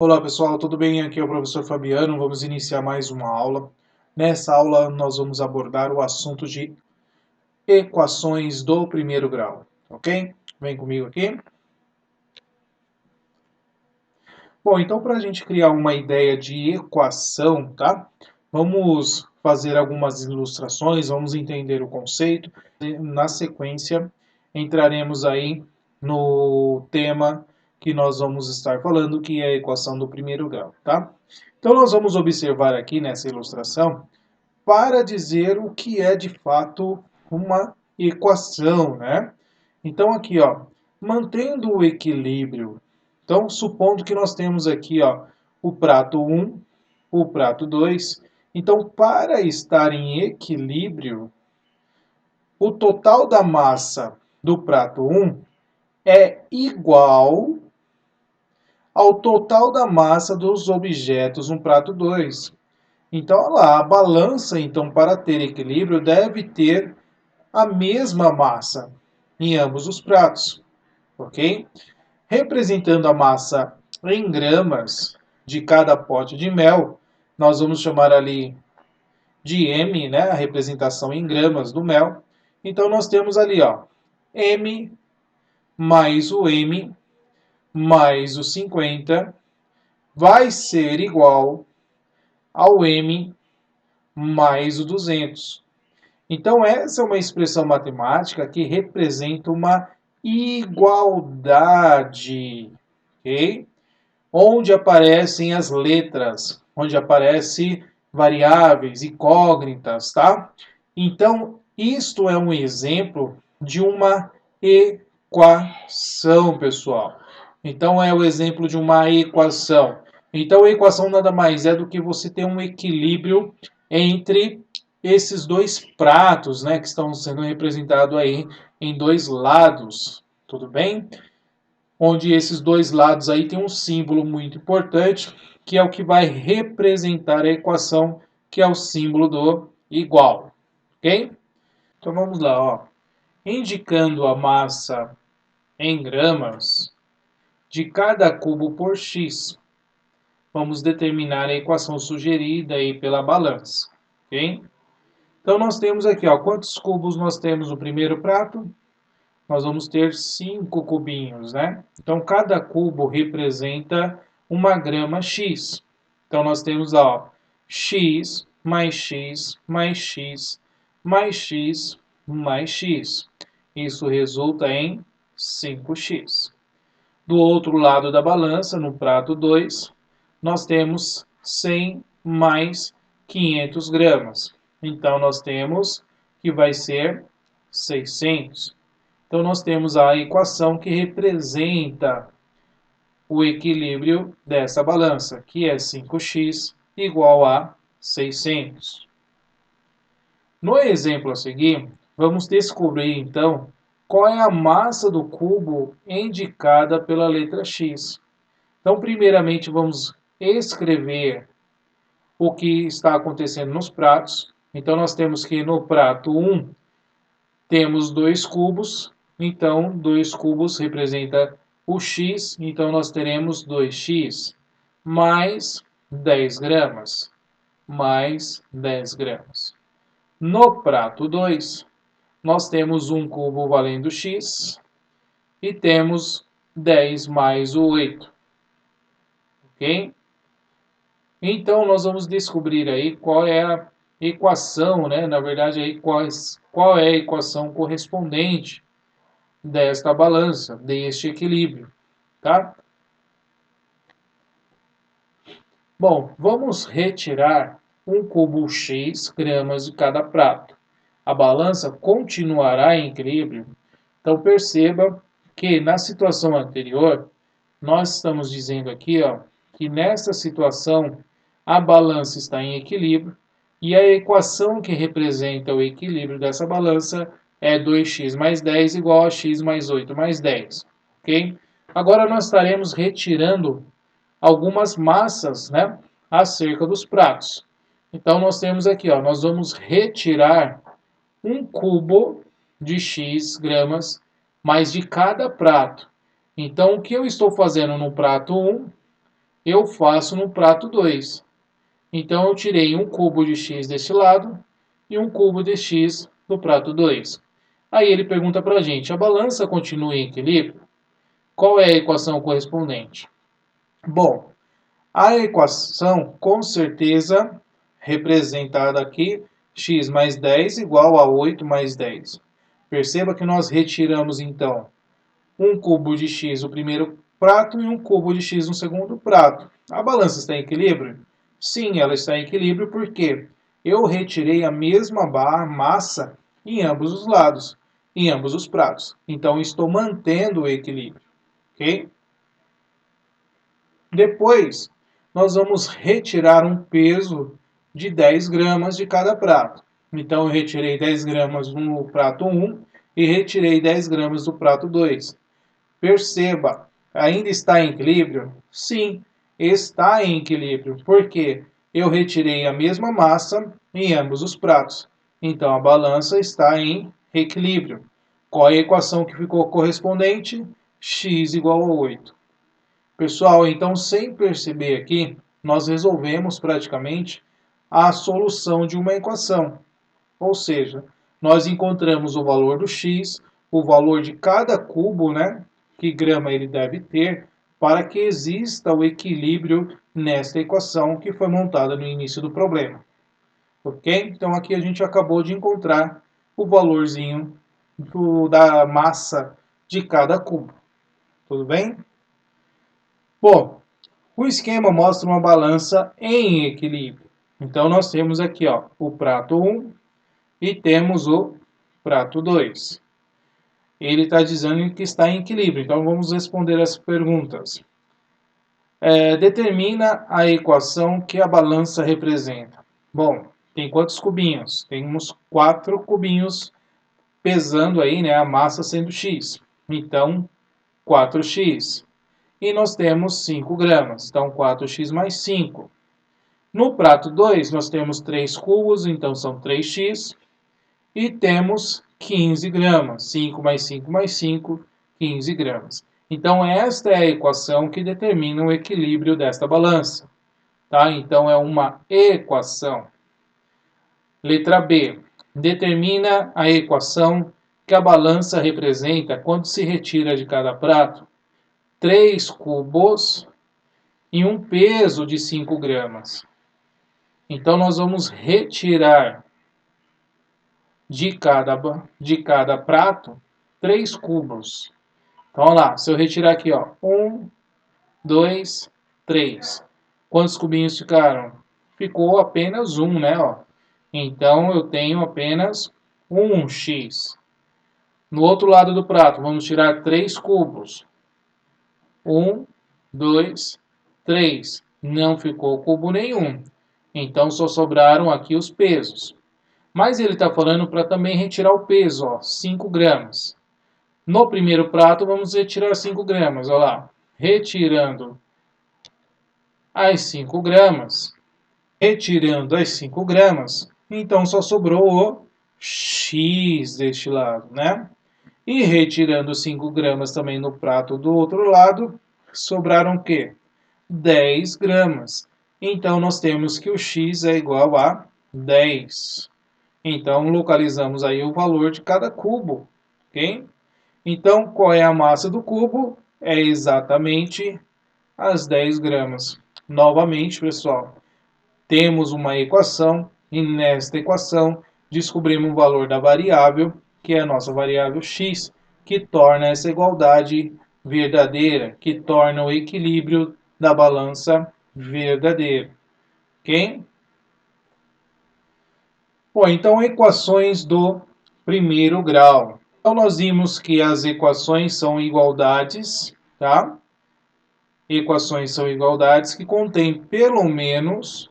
Olá pessoal, tudo bem? Aqui é o professor Fabiano. Vamos iniciar mais uma aula. Nessa aula nós vamos abordar o assunto de equações do primeiro grau, ok? Vem comigo aqui. Bom, então para a gente criar uma ideia de equação, tá? Vamos fazer algumas ilustrações, vamos entender o conceito. Na sequência, entraremos aí no tema que nós vamos estar falando, que é a equação do primeiro grau, tá? Então nós vamos observar aqui nessa ilustração para dizer o que é de fato uma equação, né? Então aqui, ó, mantendo o equilíbrio. Então, supondo que nós temos aqui, ó, o prato 1, o prato 2. Então, para estar em equilíbrio, o total da massa do prato 1 é igual ao total da massa dos objetos no prato 2. Então, olha lá, a balança, então, para ter equilíbrio, deve ter a mesma massa em ambos os pratos, ok? Representando a massa em gramas de cada pote de mel, nós vamos chamar ali de M, né? A representação em gramas do mel. Então, nós temos ali, ó, M mais o M mais o 50 vai ser igual ao M mais o 200. Então, essa é uma expressão matemática que representa uma igualdade, ok? Onde aparecem as letras, onde aparecem variáveis, incógnitas, tá? Então, isto é um exemplo de uma equação, pessoal. Então, é o exemplo de uma equação. Então, a equação nada mais é do que você ter um equilíbrio entre esses dois pratos, né, que estão sendo representados aí em dois lados, tudo bem? Onde esses dois lados aí tem um símbolo muito importante, que é o que vai representar a equação, que é o símbolo do igual, ok? Então vamos lá, ó. Indicando a massa em gramas de cada cubo por x, vamos determinar a equação sugerida aí pela balança, ok? Então nós temos aqui, ó, quantos cubos nós temos no primeiro prato? Nós vamos ter 5 cubinhos, né? Então cada cubo representa uma grama X. Então nós temos, ó, X mais X mais X mais X mais X. Isso resulta em 5x. Do outro lado da balança, no prato 2, nós temos 100 mais 500 gramas. Então, nós temos que vai ser 600. Então, nós temos a equação que representa o equilíbrio dessa balança, que é 5x igual a 600. No exemplo a seguir, vamos descobrir, então, qual é a massa do cubo indicada pela letra x. Então, primeiramente, vamos escrever o que está acontecendo nos pratos. Então, nós temos que no prato 1 temos 2 cubos. Então, 2 cubos representa o x. Então, nós teremos 2x mais 10 gramas. Mais 10 gramas. No prato 2, nós temos 1 cubo valendo x e temos 10 mais o 8. Ok? Então, nós vamos descobrir aí qual é a equação, né? Na verdade, aí qual é a equação correspondente desta balança, deste equilíbrio, tá? Bom, vamos retirar 1 cubo x gramas de cada prato. A balança continuará em equilíbrio. Então, perceba que na situação anterior, nós estamos dizendo aqui, ó, que nessa situação a balança está em equilíbrio e a equação que representa o equilíbrio dessa balança é 2x mais 10 igual a x mais 8 mais 10, ok? Agora nós estaremos retirando algumas massas, né, acerca dos pratos. Então nós temos aqui, ó, nós vamos retirar 1 cubo de x gramas, mas de cada prato. Então, o que eu estou fazendo no prato 1 eu faço no prato 2. Então eu tirei um cubo de x deste lado e um cubo de x do prato 2. Aí ele pergunta para a gente, a balança continua em equilíbrio? Qual é a equação correspondente? Bom, a equação com certeza representada aqui, x mais 10 igual a 8 mais 10. Perceba que nós retiramos então um cubo de x no primeiro prato e um cubo de x no segundo prato. A balança está em equilíbrio? Sim, ela está em equilíbrio porque eu retirei a mesma massa em ambos os lados, em ambos os pratos. Então, estou mantendo o equilíbrio. Ok? Depois, nós vamos retirar um peso de 10 gramas de cada prato. Então, eu retirei 10 gramas no prato 1 e retirei 10 gramas do prato 2. Perceba, ainda está em equilíbrio? Sim, está em equilíbrio, porque eu retirei a mesma massa em ambos os pratos. Então a balança está em equilíbrio. Qual é a equação que ficou correspondente? X igual a 8. Pessoal, então sem perceber aqui, nós resolvemos praticamente a solução de uma equação. Ou seja, nós encontramos o valor do x, o valor de cada cubo, né? Que grama ele deve ter, para que exista o equilíbrio nesta equação que foi montada no início do problema. Ok? Então aqui a gente acabou de encontrar o valorzinho da massa de cada cubo. Tudo bem? Bom, o esquema mostra uma balança em equilíbrio. Então nós temos aqui ó, o prato 1 e temos o prato 2. Ele está dizendo que está em equilíbrio. Então vamos responder as perguntas. Determina a equação que a balança representa. Bom, tem quantos cubinhos? Temos 4 cubinhos pesando aí, né, a massa sendo x. Então, 4x. E nós temos 5 gramas. Então, 4x mais 5. No prato 2, nós temos 3 cubos, então são 3x. E temos 15 gramas. 5 mais 5 mais 5, 15 gramas. Então, esta é a equação que determina o equilíbrio desta balança. Tá? Então, é uma equação. Letra B. Determina a equação que a balança representa quando se retira de cada prato 3 cubos e um peso de 5 gramas. Então, nós vamos retirar de cada prato 3 cubos. Então, vamos lá. Se eu retirar aqui, ó, 1, 2, 3. Quantos cubinhos ficaram? Ficou apenas um, né? Ó. Então, eu tenho apenas 1x. No outro lado do prato, vamos tirar 3 cubos. 1, 2, 3. Não ficou cubo nenhum. Então, só sobraram aqui os pesos. Mas ele está falando para também retirar o peso, ó, 5 gramas. No primeiro prato, vamos retirar 5 gramas. Olha lá. Retirando as 5 gramas. Retirando as 5 gramas. Então, só sobrou o X deste lado, né? E retirando 5 gramas também no prato do outro lado, sobraram o quê? 10 gramas. Então, nós temos que o X é igual a 10. Então, localizamos aí o valor de cada cubo, ok? Então, qual é a massa do cubo? É exatamente as 10 gramas. Novamente, pessoal, temos uma equação e nesta equação descobrimos o valor da variável, que é a nossa variável x, que torna essa igualdade verdadeira, que torna o equilíbrio da balança verdadeiro, ok? Bom, então equações do primeiro grau. Então nós vimos que as equações são igualdades, tá? Equações são igualdades que contêm pelo menos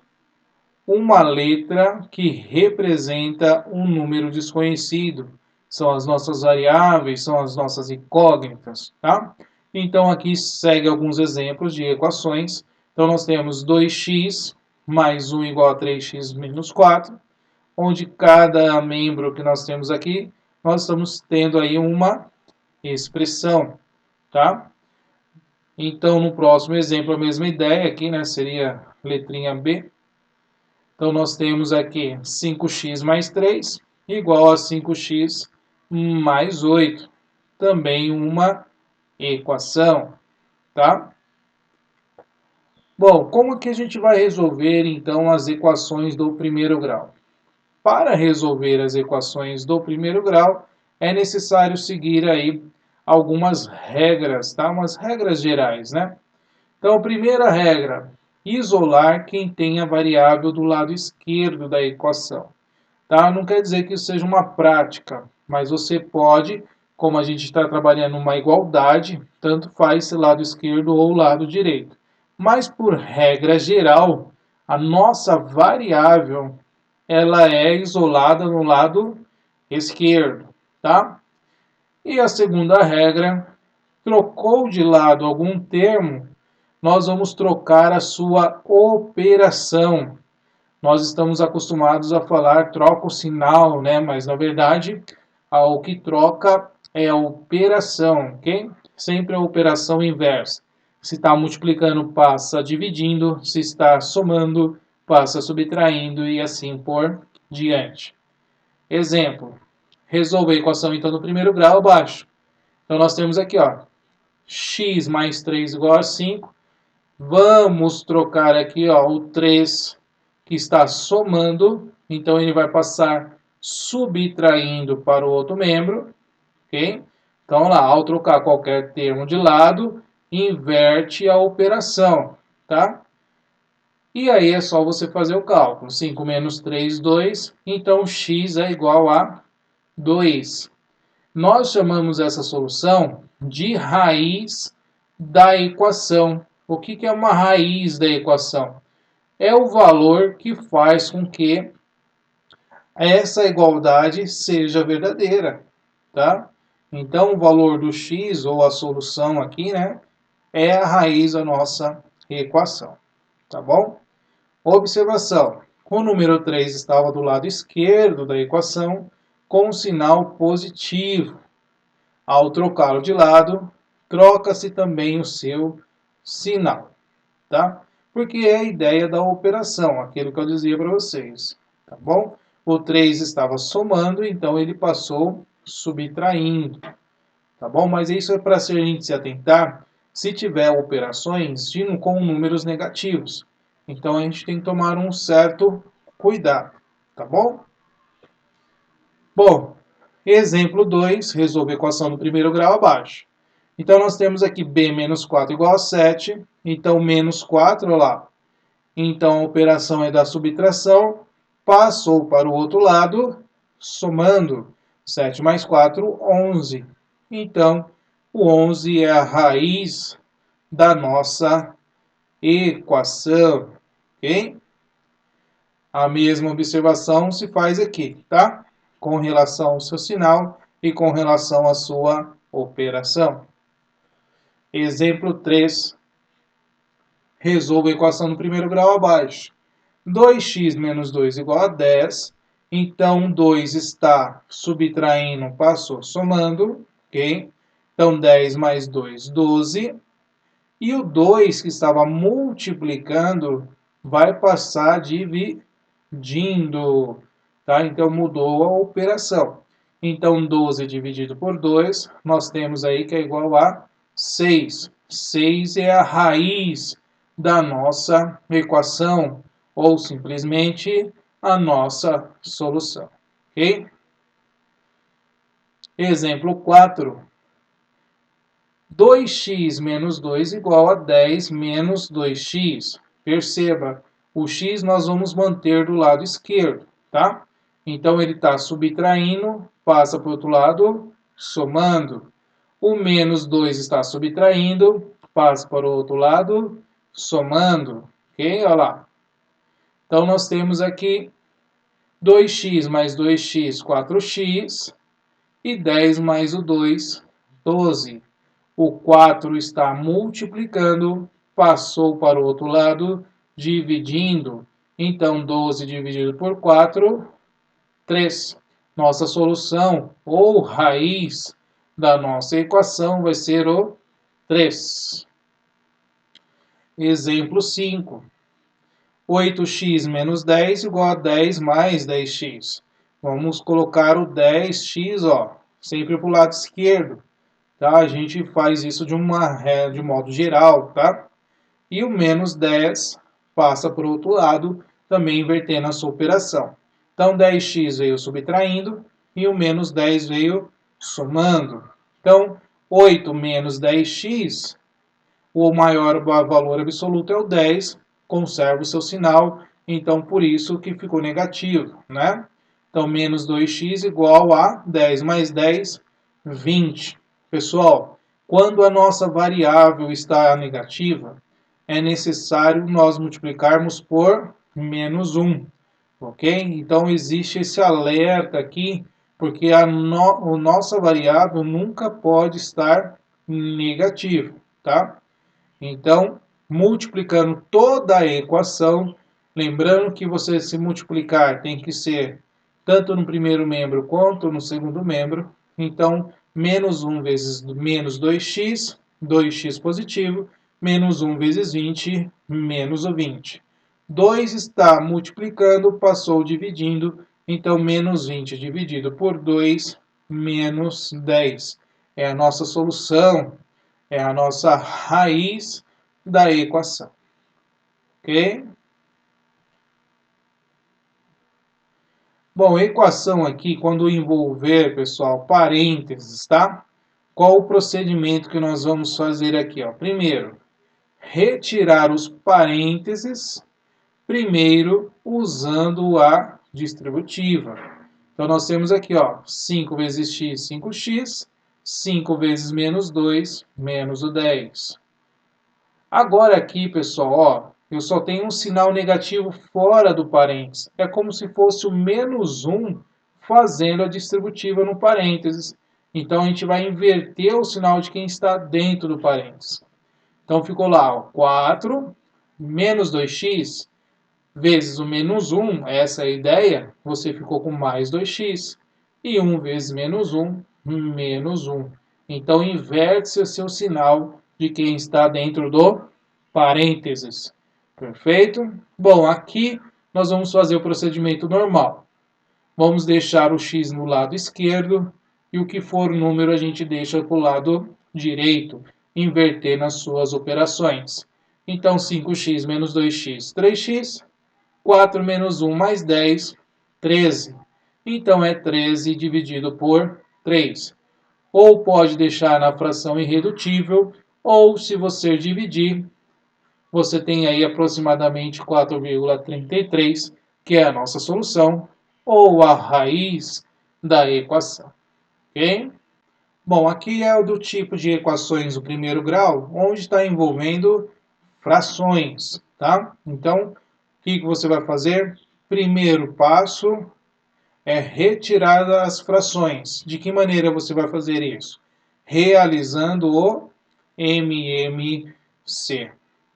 uma letra que representa um número desconhecido. São as nossas variáveis, são as nossas incógnitas, tá? Então aqui segue alguns exemplos de equações. Então nós temos 2x mais 1 igual a 3x menos 4, onde cada membro que nós temos aqui, nós estamos tendo aí uma expressão, tá? Então, no próximo exemplo, a mesma ideia aqui, né? Seria letrinha B. Então, nós temos aqui 5x mais 3 igual a 5x mais 8. Também uma equação, tá? Bom, como que a gente vai resolver, então, as equações do primeiro grau? Para resolver as equações do primeiro grau, é necessário seguir aí algumas regras, tá? Umas regras gerais, né? Então, primeira regra, isolar quem tem a variável do lado esquerdo da equação. Tá? Não quer dizer que isso seja uma prática, mas você pode, como a gente está trabalhando uma igualdade, tanto faz se lado esquerdo ou lado direito. Mas por regra geral, a nossa variável ela é isolada no lado esquerdo, tá? E a segunda regra, trocou de lado algum termo, nós vamos trocar a sua operação. Nós estamos acostumados a falar troca o sinal, né? Mas na verdade, o que troca é a operação, ok? Sempre a operação inversa. Se está multiplicando, passa dividindo. Se está somando, passa subtraindo e assim por diante. Exemplo. Resolver a equação então do primeiro grau abaixo. Então nós temos aqui, ó, x mais 3 igual a 5. Vamos trocar aqui, ó, o 3 que está somando, então ele vai passar subtraindo para o outro membro, ok? Então lá, ao trocar qualquer termo de lado, inverte a operação, tá? E aí é só você fazer o cálculo. 5 menos 3, 2, então x é igual a 2. Nós chamamos essa solução de raiz da equação. O que é uma raiz da equação? É o valor que faz com que essa igualdade seja verdadeira, tá? Então, o valor do x, ou a solução aqui, né, é a raiz da nossa equação, tá bom? Observação. O número 3 estava do lado esquerdo da equação com um sinal positivo. Ao trocá-lo de lado, troca-se também o seu sinal, tá? Porque é a ideia da operação, aquilo que eu dizia para vocês, tá bom? O 3 estava somando, então ele passou subtraindo, tá bom? Mas isso é para a gente se atentar se tiver operações com números negativos. Então a gente tem que tomar um certo cuidado, tá bom? Bom, exemplo 2, resolver a equação do primeiro grau abaixo. Então, nós temos aqui b menos 4 igual a 7. Então, menos 4, olha lá. Então, a operação é da subtração. Passou para o outro lado, somando. 7 mais 4, 11. Então, o 11 é a raiz da nossa equação. Ok? A mesma observação se faz aqui, tá? Com relação ao seu sinal e com relação à sua operação. Exemplo 3. Resolva a equação do primeiro grau abaixo. 2x menos 2 igual a 10. Então, 2 está subtraindo, passou somando. Ok? Então, 10 mais 2, 12. E o 2 que estava multiplicando vai passar dividindo. Tá? Então, mudou a operação. Então, 12 dividido por 2, nós temos aí que é igual a 6. 6 é a raiz da nossa equação, ou simplesmente a nossa solução. Ok? Exemplo 4. 2x menos 2 igual a 10 menos 2x. Perceba, o x nós vamos manter do lado esquerdo, tá? Então, ele está subtraindo, passa para o outro lado, somando. O menos 2 está subtraindo, passa para o outro lado, somando. Ok? Olha lá. Então, nós temos aqui 2x mais 2x, 4x, e 10 mais o 2, 12. O 4 está multiplicando, passou para o outro lado, dividindo. Então, 12 dividido por 4, 3. Nossa solução, ou raiz da nossa equação, vai ser o 3. Exemplo 5. 8x menos 10 igual a 10 mais 10x. Vamos colocar o 10x, ó, sempre para o lado esquerdo. Tá? A gente faz isso de modo geral, tá? E o menos 10 passa para o outro lado, também invertendo a sua operação. Então, 10x veio subtraindo e o menos 10 veio somando. Então, 8 menos 10x, o maior valor absoluto é o 10, conserva o seu sinal, então por isso que ficou negativo, né? Então, menos 2x igual a 10 mais 10, 20. Pessoal, quando a nossa variável está negativa, é necessário nós multiplicarmos por menos 1, ok? Então, existe esse alerta aqui, porque a nossa variável nunca pode estar negativa, tá? Então, multiplicando toda a equação, lembrando que você se multiplicar tem que ser tanto no primeiro membro quanto no segundo membro. Então, menos 1 vezes menos 2x, 2x positivo, menos 1 vezes 20, menos o 20. 2 está multiplicando, passou dividindo, então menos 20 dividido por 2, menos 10. É a nossa solução, é a nossa raiz da equação, ok? Bom, equação aqui, quando envolver, pessoal, parênteses, tá? Qual o procedimento que nós vamos fazer aqui? Ó? Primeiro, retirar os parênteses, primeiro usando a distributiva. Então, nós temos aqui, ó, 5 vezes x, 5x, 5 vezes menos 2, menos o 10. Agora aqui, pessoal, ó, eu só tenho um sinal negativo fora do parênteses. É como se fosse o menos 1 fazendo a distributiva no parênteses. Então, a gente vai inverter o sinal de quem está dentro do parênteses. Então, ficou lá, ó, 4 menos 2x vezes o menos 1, essa é a ideia, você ficou com mais 2x. E 1 vezes menos 1, menos 1. Então, inverte-se o seu sinal de quem está dentro do parênteses. Perfeito? Bom, aqui nós vamos fazer o procedimento normal. Vamos deixar o x no lado esquerdo e o que for número a gente deixa para o lado direito, inverter nas suas operações. Então, 5x menos 2x, 3x. 4 menos 1 mais 10, 13. Então, é 13 dividido por 3. Ou pode deixar na fração irredutível, ou se você dividir, você tem aí aproximadamente 4,33, que é a nossa solução, ou a raiz da equação. Ok? Bom, aqui é o do tipo de equações do primeiro grau, onde está envolvendo frações, tá? Então, o que você vai fazer? Primeiro passo é retirar as frações. De que maneira você vai fazer isso? Realizando o MMC,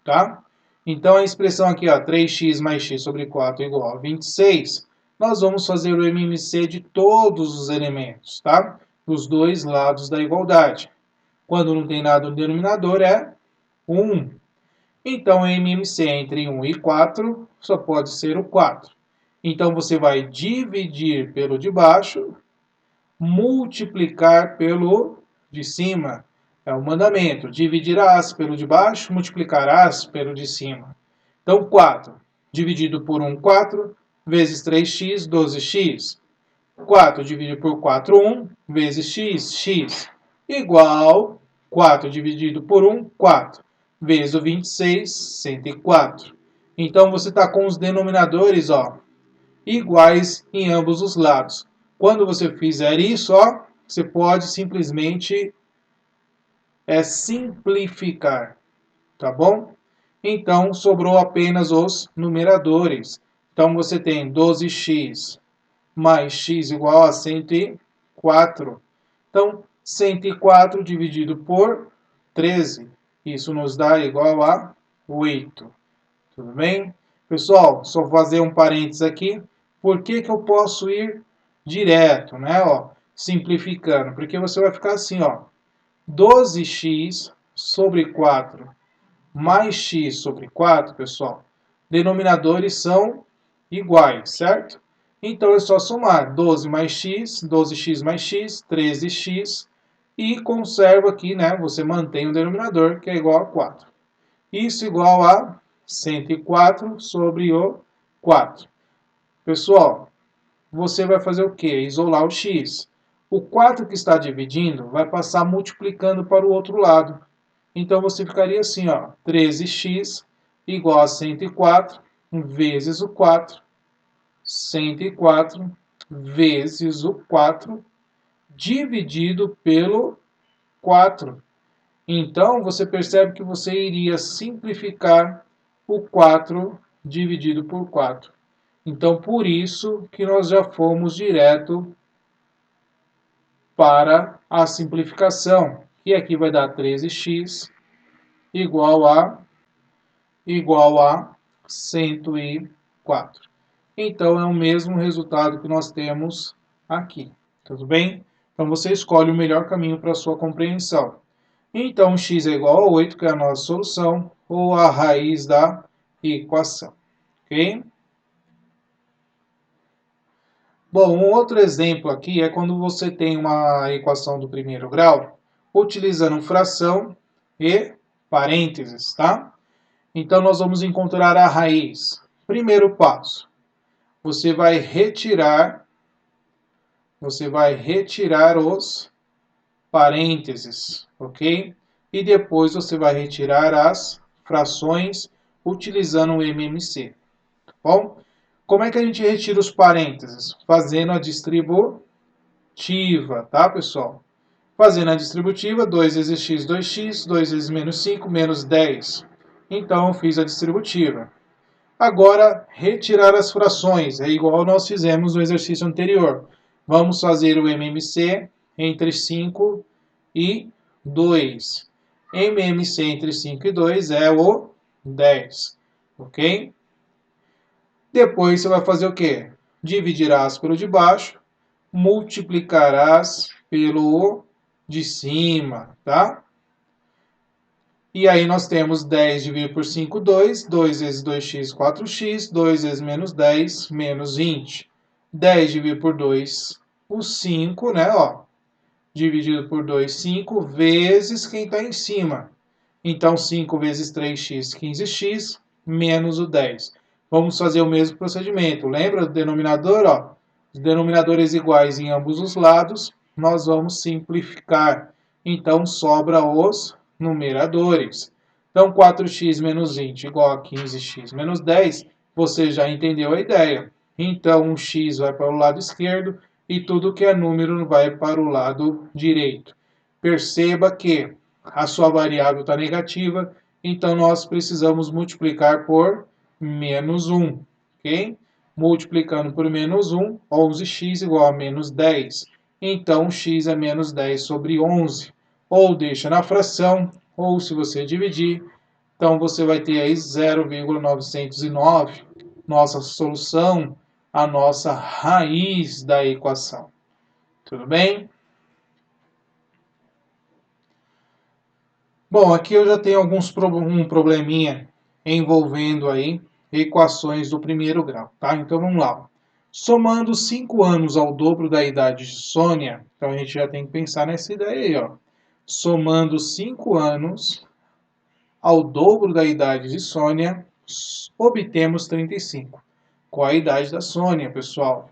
tá? Então, a expressão aqui, ó, 3x mais x sobre 4 igual a 26, nós vamos fazer o MMC de todos os elementos, tá? Dos dois lados da igualdade. Quando não tem nada no denominador, é 1. Então, MMC entre 1 e 4 só pode ser o 4. Então, você vai dividir pelo de baixo, multiplicar pelo de cima. É o mandamento. Dividirás pelo de baixo, multiplicarás pelo de cima. Então, 4 dividido por 1, 4, vezes 3x, 12x. 4 dividido por 4, 1, vezes x, x. Igual 4 dividido por 1, 4. Vezes o 26, 104. Então, você está com os denominadores, ó, iguais em ambos os lados. Quando você fizer isso, ó, você pode simplesmente simplificar, tá bom? Então, sobrou apenas os numeradores. Então, você tem 12x mais x igual a 104. Então, 104 dividido por 13. Isso nos dá igual a 8. Tudo bem? Pessoal, só fazer um parênteses aqui. Por que eu posso ir direto, né? Ó, simplificando. Porque você vai ficar assim, ó. 12x sobre 4 mais x sobre 4, pessoal, denominadores são iguais, certo? Então é só somar 12 mais x, 12x mais x, 13x, e conserva aqui, né? Você mantém o denominador, que é igual a 4. Isso igual a 104 sobre o 4. Pessoal, você vai fazer o quê? Isolar o x. O 4 que está dividindo vai passar multiplicando para o outro lado. Então você ficaria assim, ó, 13x igual a 104 vezes o 4. 104 vezes o 4 dividido pelo 4. Então, você percebe que você iria simplificar o 4 dividido por 4. Então, por isso que nós já fomos direto para a simplificação. E aqui vai dar 13x igual a 104. Então, é o mesmo resultado que nós temos aqui. Tudo bem? Então, você escolhe o melhor caminho para a sua compreensão. Então, x é igual a 8, que é a nossa solução, ou a raiz da equação. Ok? Bom, um outro exemplo aqui é quando você tem uma equação do primeiro grau, utilizando fração e parênteses, tá? Então, nós vamos encontrar a raiz. Primeiro passo, você vai retirar os parênteses, ok? E depois você vai retirar as frações utilizando o MMC, tá bom? Como é que a gente retira os parênteses? Fazendo a distributiva, tá, pessoal? Fazendo a distributiva, 2 vezes x, 2x, 2 vezes menos 5, menos 10. Então, eu fiz a distributiva. Agora, retirar as frações, é igual nós fizemos no exercício anterior. Vamos fazer o MMC entre 5 e 2. MMC entre 5 e 2 é o 10, ok? Depois você vai fazer o quê? Dividirás pelo de baixo, multiplicarás pelo de cima, tá? E aí nós temos 10 dividido por 5, 2. 2 vezes 2x, 4x. 2 vezes menos 10, menos 20. 10 dividido por 2, o 5, né? Ó, dividido por 2, 5, vezes quem está em cima. Então, 5 vezes 3x, 15x, menos o 10. Vamos fazer o mesmo procedimento. Lembra do denominador? Ó? Os denominadores iguais em ambos os lados, nós vamos simplificar. Então, sobra os numeradores. Então, 4x menos 20 igual a 15x menos 10. Você já entendeu a ideia. Então, o x vai para o lado esquerdo e tudo que é número vai para o lado direito. Perceba que a sua variável está negativa, então nós precisamos multiplicar por menos 1, ok? Multiplicando por menos 1, 11x igual a menos 10. Então, x é menos 10 sobre 11. Ou deixa na fração, ou se você dividir, então você vai ter aí 0,909, nossa solução, a nossa raiz da equação. Tudo bem? Bom, aqui eu já tenho um probleminha envolvendo aí equações do primeiro grau, tá? Então vamos lá. Somando 5 anos ao dobro da idade de Sônia, então a gente já tem que pensar nessa ideia aí, ó. Somando 5 anos ao dobro da idade de Sônia, obtemos 35. Qual a idade da Sônia, pessoal?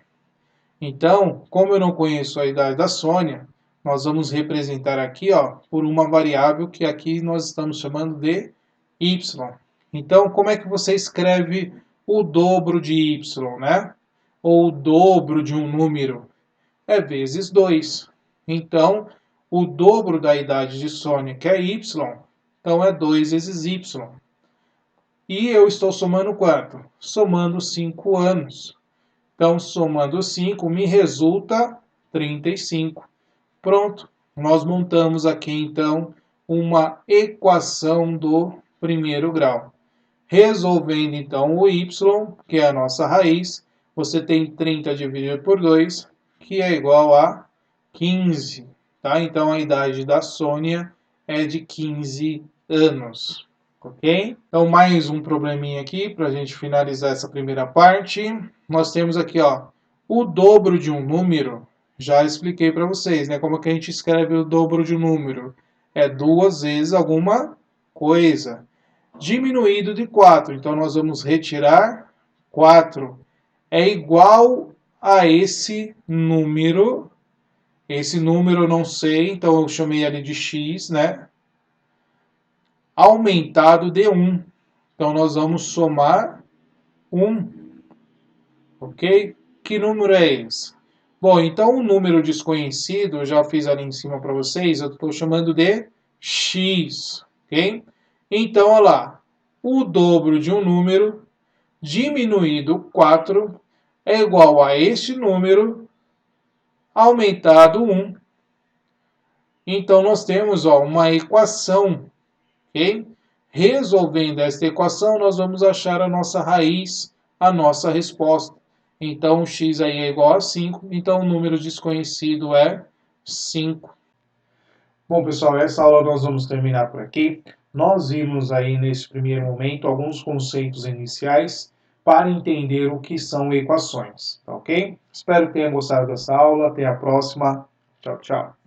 Então, como eu não conheço a idade da Sônia, nós vamos representar aqui, ó, por uma variável que aqui nós estamos chamando de y. Então, como é que você escreve o dobro de y, né? Ou o dobro de um número? É vezes 2. Então, o dobro da idade de Sônia, que é y, então é 2 vezes y. E eu estou somando quanto? Somando 5 anos. Então, somando 5, me resulta 35. Pronto, nós montamos aqui, então, uma equação do primeiro grau. Resolvendo, então, o y, que é a nossa raiz, você tem 30 dividido por 2, que é igual a 15. Tá? Então, a idade da Sônia é de 15 anos. Ok? Então, mais um probleminha aqui para a gente finalizar essa primeira parte. Nós temos aqui, ó, o dobro de um número. Já expliquei para vocês, né? Como que a gente escreve o dobro de um número? É 2 vezes alguma coisa. Diminuído de 4. Então, nós vamos retirar 4. É igual a esse número. Esse número eu não sei, então eu chamei ele de x, né? Aumentado de 1. Então, nós vamos somar 1, ok? Que número é esse? Bom, então o número desconhecido, eu já fiz ali em cima para vocês, eu estou chamando de x, ok? Então, olha lá, o dobro de um número diminuído 4 é igual a este número aumentado 1. Então, nós temos, ó, uma equação, ok? Resolvendo esta equação, nós vamos achar a nossa raiz, a nossa resposta. Então, x aí é igual a 5, então o número desconhecido é 5. Bom, pessoal, essa aula nós vamos terminar por aqui. Nós vimos aí nesse primeiro momento alguns conceitos iniciais para entender o que são equações, tá ok? Espero que tenham gostado dessa aula. Até a próxima. Tchau, tchau.